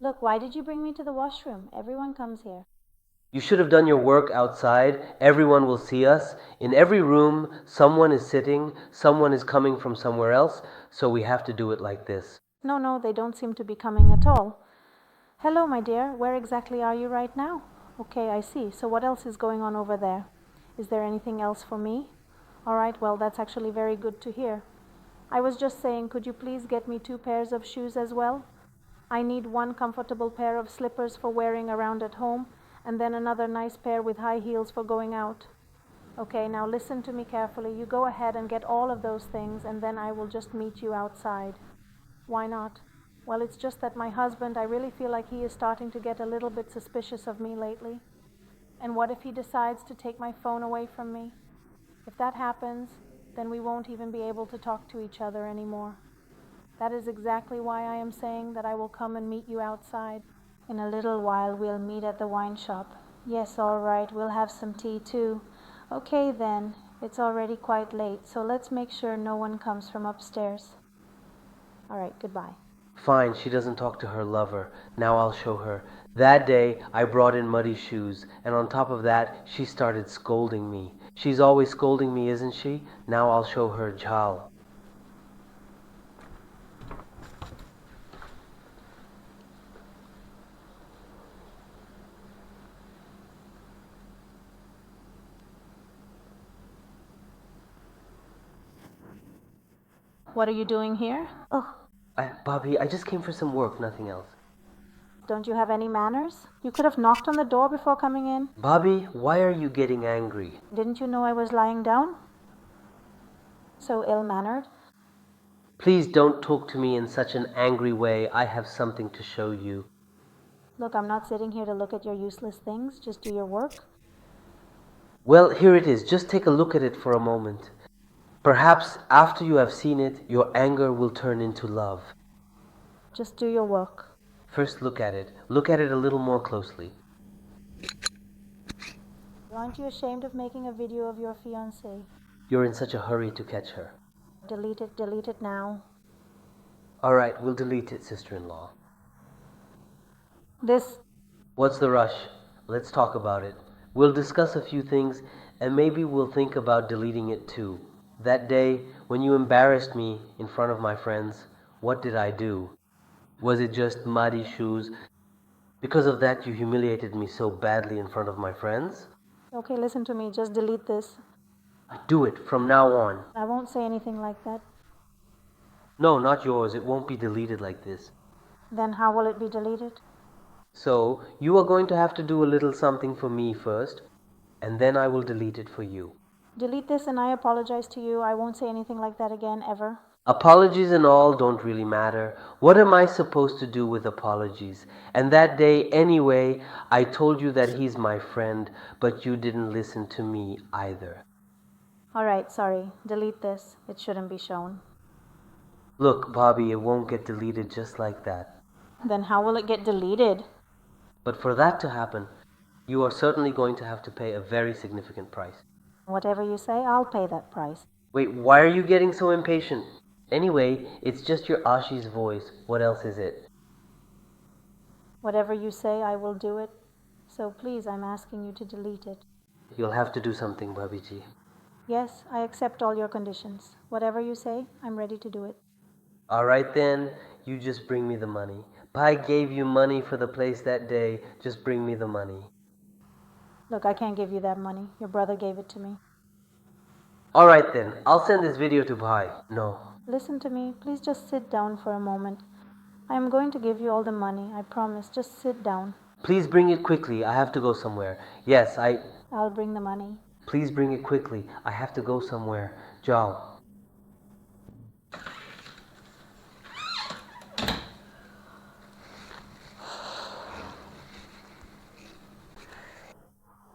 Look, why did you bring me to the washroom? Everyone comes here. You should have done your work outside. Everyone will see us. In every room, someone is sitting, someone is coming from somewhere else, so we have to do it like this. No, they don't seem to be coming at all. Hello, my dear. Where exactly are you right now? Okay, I see. So what else is going on over there? Is there anything else for me? All right, well, that's actually very good to hear. I was just saying, could you please get me 2 pairs of shoes as well? I need one comfortable pair of slippers for wearing around at home, and then another nice pair with high heels for going out. Okay, now listen to me carefully. You go ahead and get all of those things, and then I will just meet you outside. Why not? Well, it's just that my husband, I really feel like he is starting to get a little bit suspicious of me lately. And what if he decides to take my phone away from me? If that happens, then we won't even be able to talk to each other anymore. That is exactly why I am saying that I will come and meet you outside. In a little while we'll meet at the wine shop. Yes, all right, we'll have some tea too. Okay then, it's already quite late, so let's make sure no one comes from upstairs. All right, goodbye. Fine, she doesn't talk to her lover. Now I'll show her. That day, I brought in muddy shoes, and on top of that, she started scolding me. She's always scolding me, isn't she? Now I'll show her Jal. What are you doing here? Oh, Bobby, I just came for some work, nothing else. don't you have any manners? You could have knocked on the door before coming in. Bobby, why are you getting angry? Didn't you know I was lying down? So ill-mannered. Please don't talk to me in such an angry way. I have something to show you. Look, I'm not sitting here to look at your useless things. Just do your work. Well, here it is. Just take a look at it for a moment. Perhaps after you have seen it, your anger will turn into love. Just do your work. First look at it. Look at it a little more closely. Aren't you ashamed of making a video of your fiancée? You're in such a hurry to catch her. Delete it now. All right, we'll delete it, sister-in-law. This. What's the rush? Let's talk about it. We'll discuss a few things, and maybe we'll think about deleting it too. That day, when you embarrassed me in front of my friends, what did I do? Was it just muddy shoes? Because of that, you humiliated me so badly in front of my friends? Okay, listen to me. Just delete this. Do it from now on. I won't say anything like that. No, not yours. It won't be deleted like this. Then how will it be deleted? So, you are going to have to do a little something for me first, and then I will delete it for you. Delete this and I apologize to you. I won't say anything like that again, ever. Apologies and all don't really matter. What am I supposed to do with apologies? And that day, anyway, I told you that he's my friend, but you didn't listen to me either. Alright, sorry. Delete this. It shouldn't be shown. Look, Bobby, it won't get deleted just like that. Then how will it get deleted? But for that to happen, you are certainly going to have to pay a very significant price. Whatever you say, I'll pay that price. Wait, why are you getting so impatient? Anyway, it's just your Ashi's voice. What else is it? Whatever you say, I will do it. So please, I'm asking you to delete it. You'll have to do something, Babiji. Yes, I accept all your conditions. Whatever you say, I'm ready to do it. All right then, you just bring me the money. Pai gave you money for the place that day. Just bring me the money. Look, I can't give you that money. Your brother gave it to me. All right then, I'll send this video to Pai. No. Listen to me. Please just sit down for a moment. I am going to give you all the money. I promise. Just sit down. Please bring it quickly. I have to go somewhere. Yes, I'll bring the money. Please bring it quickly. I have to go somewhere. Jao.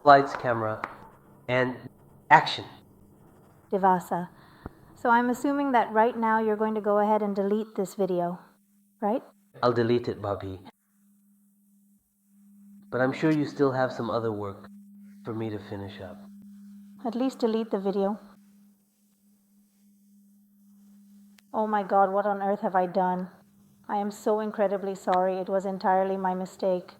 Lights, camera, and action. Devasa. So I'm assuming that right now you're going to go ahead and delete this video, right? I'll delete it, Bobby. But I'm sure you still have some other work for me to finish up. At least delete the video. Oh my God, what on earth have I done? I am so incredibly sorry. It was entirely my mistake.